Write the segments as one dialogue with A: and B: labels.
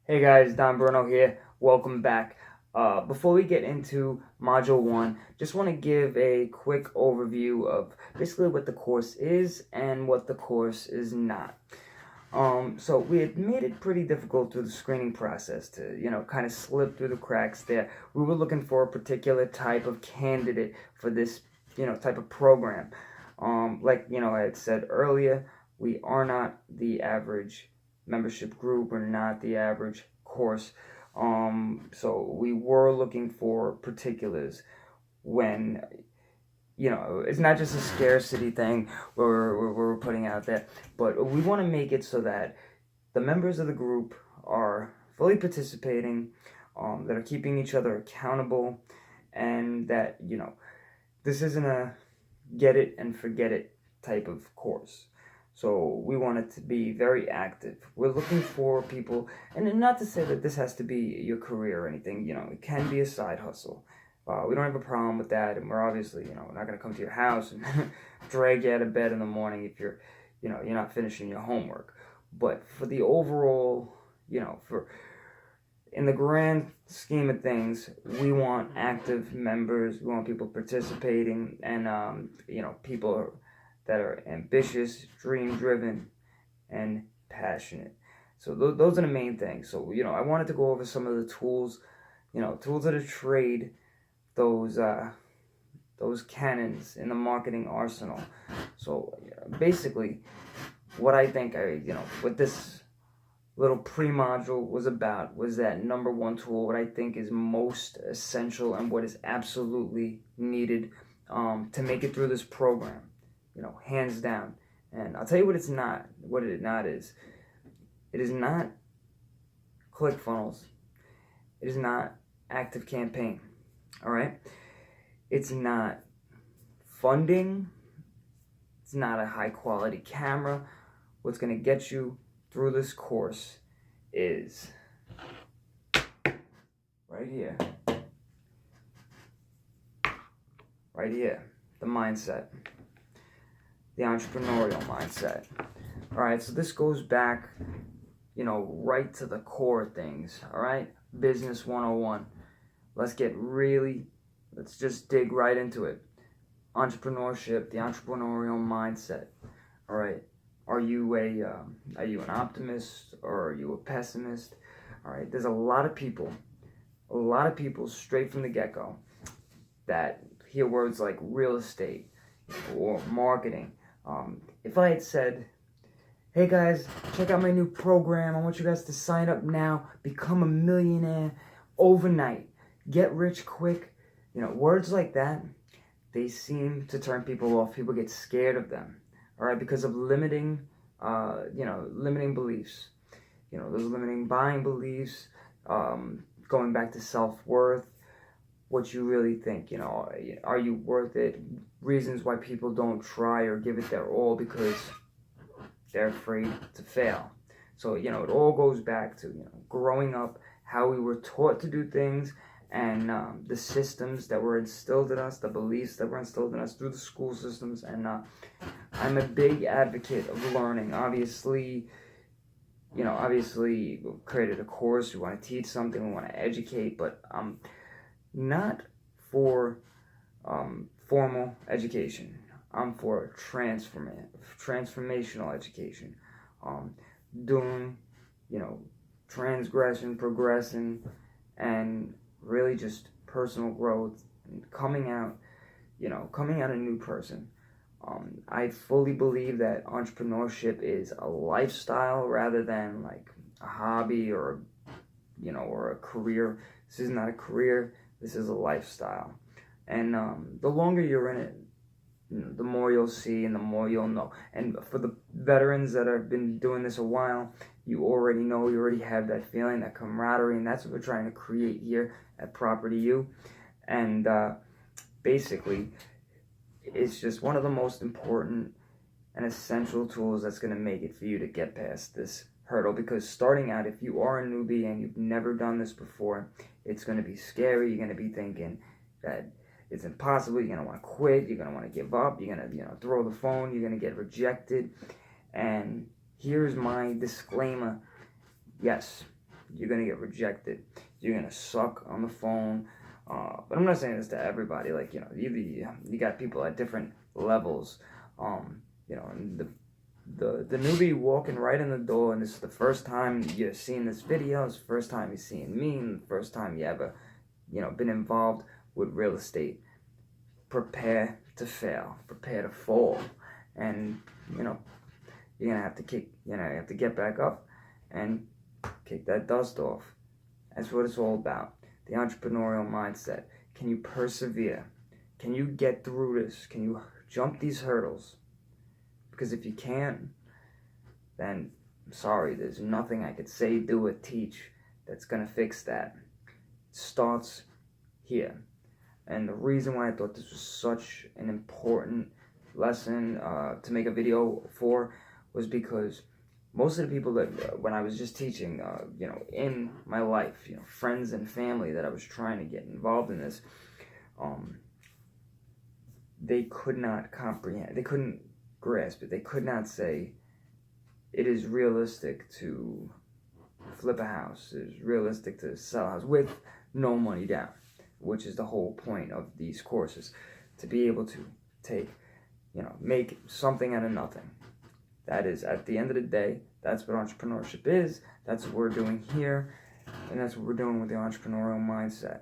A: Hey guys, Don Bruno here. Welcome back. Before we get into Module 1, just want to give a quick overview of basically what the course is and what the course is not. So we had made it pretty difficult through the screening process to, kind of slip through the cracks there. We were looking for a particular type of candidate for this, type of program. I had said earlier, we are not the average membership group. We're not the average course. So we were looking for particulars when, it's not just a scarcity thing we're putting out there, but we want to make it so that the members of the group are fully participating, that are keeping each other accountable, and that, this isn't a get it and forget it type of course. So we want it to be very active. We're looking for people, and not to say that this has to be your career or anything, it can be a side hustle. We don't have a problem with that, and we're obviously, we're not going to come to your house and drag you out of bed in the morning if you're not finishing your homework. But for the overall, for in the grand scheme of things, we want active members. We want people participating, and people that are ambitious, dream-driven, and passionate. So those are the main things. So I wanted to go over some of the tools, tools of the trade, those cannons in the marketing arsenal. So basically, what I think what this little pre-module was about was that number one tool, what I think is most essential and what is absolutely needed to make it through this program, hands down. And I'll tell you what it's not, what it not is. It is not ClickFunnels. It is not Active Campaign. All right? It's not funding. It's not a high quality camera. What's going to get you through this course is right here. Right here. The mindset. The entrepreneurial mindset. All right, so this goes back, right to the core things. All right, Business 101. Let's just dig right into it. Entrepreneurship, the entrepreneurial mindset. All right, are you an optimist or are you a pessimist? All right, there's a lot of people straight from the get-go that hear words like real estate or marketing. If I had said, hey guys, check out my new program. I want you guys to sign up now, become a millionaire overnight, get rich quick. Words like that, they seem to turn people off. People get scared of them, all right, because of limiting beliefs. Those limiting buying beliefs, going back to self-worth, what you really think, are you worth it? Reasons why people don't try or give it their all because they're afraid to fail. So, it all goes back to, growing up, how we were taught to do things, and the systems that were instilled in us, the beliefs that were instilled in us through the school systems. And I'm a big advocate of learning. Obviously, we created a course, we want to teach something, we want to educate, but not for formal education. I'm for transformational education. Doing, transgression, progressing, and really just personal growth, and coming out a new person. I fully believe that entrepreneurship is a lifestyle rather than like a hobby or a career. This is not a career. This is a lifestyle. And the longer you're in it, the more you'll see and the more you'll know. And for the veterans that have been doing this a while, you already know, you already have that feeling, that camaraderie, and that's what we're trying to create here at Property U. And basically, it's just one of the most important and essential tools that's going to make it for you to get past this hurdle. Because starting out, if you are a newbie and you've never done this before, it's going to be scary. You're going to be thinking that it's impossible. You're going to want to quit. You're going to want to give up. You're going to, throw the phone. You're going to get rejected. And here's my disclaimer. Yes, You're going to get rejected. You're going to suck on the phone. But I'm not saying this to everybody. Like, you got people at different levels. And the newbie walking right in the door, and this is the first time you're seeing this video, it's the first time you're seeing me, and the first time you ever, been involved with real estate. Prepare to fail. Prepare to fall. And, you're gonna have to you have to get back up and kick that dust off. That's what it's all about. The entrepreneurial mindset. Can you persevere? Can you get through this? Can you jump these hurdles? Because if you can't, then I'm sorry, there's nothing I could say, do, or teach that's gonna fix that. It starts here. And the reason why I thought this was such an important lesson to make a video for was because most of the people that, when I was just teaching, in my life, friends and family that I was trying to get involved in this, they could not comprehend, they couldn't grasp it, they could not say, it is realistic to flip a house, it is realistic to sell a house with no money down, which is the whole point of these courses, to be able to take, make something out of nothing. That is, at the end of the day, that's what entrepreneurship is. That's what we're doing here. And that's what we're doing with the entrepreneurial mindset.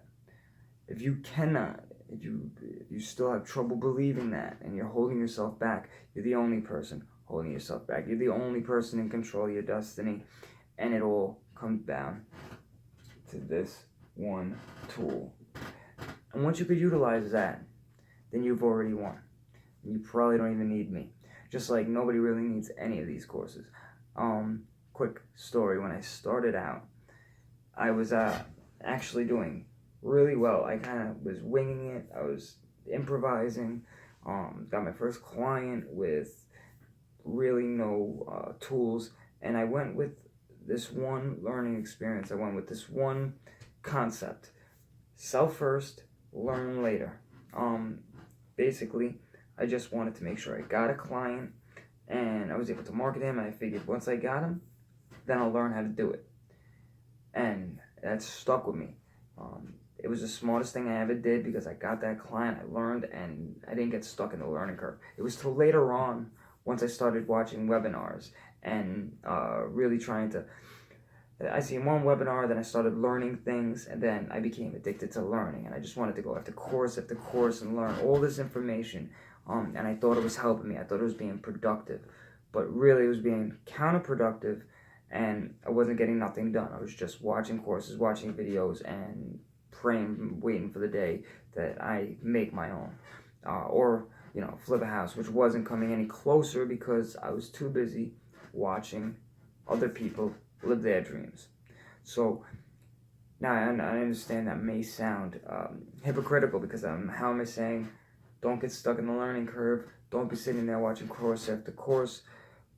A: If you cannot, if you still have trouble believing that, and you're holding yourself back, you're the only person holding yourself back. You're the only person in control of your destiny. And it all comes down to this one tool. And once you could utilize that, then you've already won. You probably don't even need me. Just like nobody really needs any of these courses. Quick story, when I started out, I was actually doing really well. I kind of was winging it. I was improvising. Got my first client with really no tools. And I went with this one learning experience. I went with this one concept. Sell first, learn later. Basically, I just wanted to make sure I got a client and I was able to market him, and I figured once I got him, then I'll learn how to do it. And that stuck with me. It was the smartest thing I ever did because I got that client, I learned, and I didn't get stuck in the learning curve. It was till later on, once I started watching webinars and really trying to, I seen one webinar, then I started learning things, and then I became addicted to learning, and I just wanted to go after course and learn all this information. And I thought it was helping me. I thought it was being productive, but really it was being counterproductive, and I wasn't getting nothing done. I was just watching courses, watching videos, and praying, waiting for the day that I make my own, or flip a house, which wasn't coming any closer because I was too busy watching other people live their dreams. So now I understand that may sound hypocritical, because how am I saying don't get stuck in the learning curve, don't be sitting there watching course after course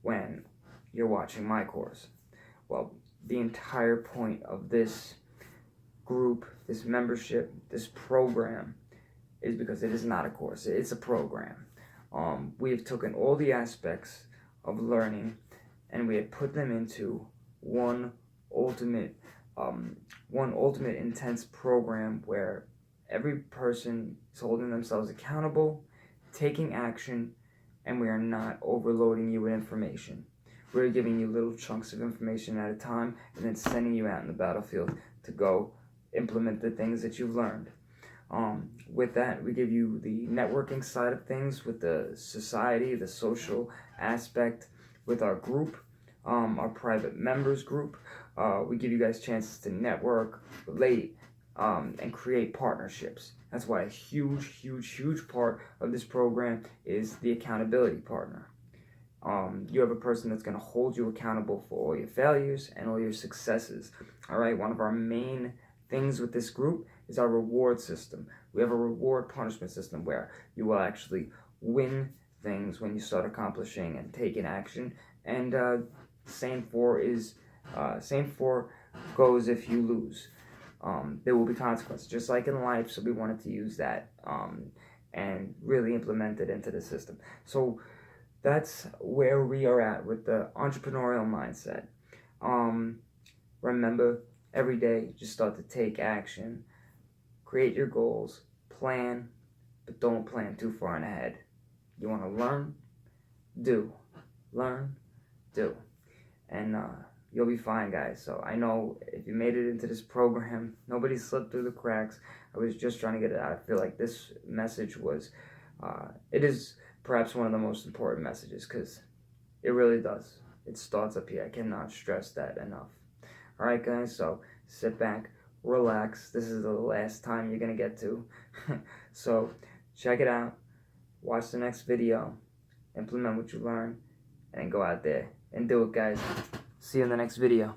A: when you're watching my course? Well, the entire point of this group, this membership, this program is because it is not a course, it's a program. We have taken all the aspects of learning and we have put them into one ultimate intense program where every person is holding themselves accountable, taking action, and we are not overloading you with information. We're giving you little chunks of information at a time and then sending you out in the battlefield to go implement the things that you've learned. With that, we give you the networking side of things with the society, the social aspect with our group, our private members group. We give you guys chances to network, relate, and create partnerships. That's why a huge part of this program is the accountability partner. You have a person that's going to hold you accountable for all your failures and all your successes. All right, one of our main things with this group is our reward system. We have a reward punishment system where you will actually win things when you start accomplishing and taking action. And same for goes if you lose. There will be consequences, just like in life. So we wanted to use that and really implement it into the system. So that's where we are at with the entrepreneurial mindset. Remember, every day, just start to take action. Create your goals, plan, but don't plan too far in ahead. You want to learn, do. Learn, do. And you'll be fine, guys. So I know if you made it into this program, nobody slipped through the cracks. I was just trying to get it out. I feel like this message was, it is perhaps one of the most important messages, because it really does. It starts up here. I cannot stress that enough. All right, guys, so sit back, relax. This is the last time you're going to get to. So check it out. Watch the next video. Implement what you learn. And go out there and do it, guys. See you in the next video.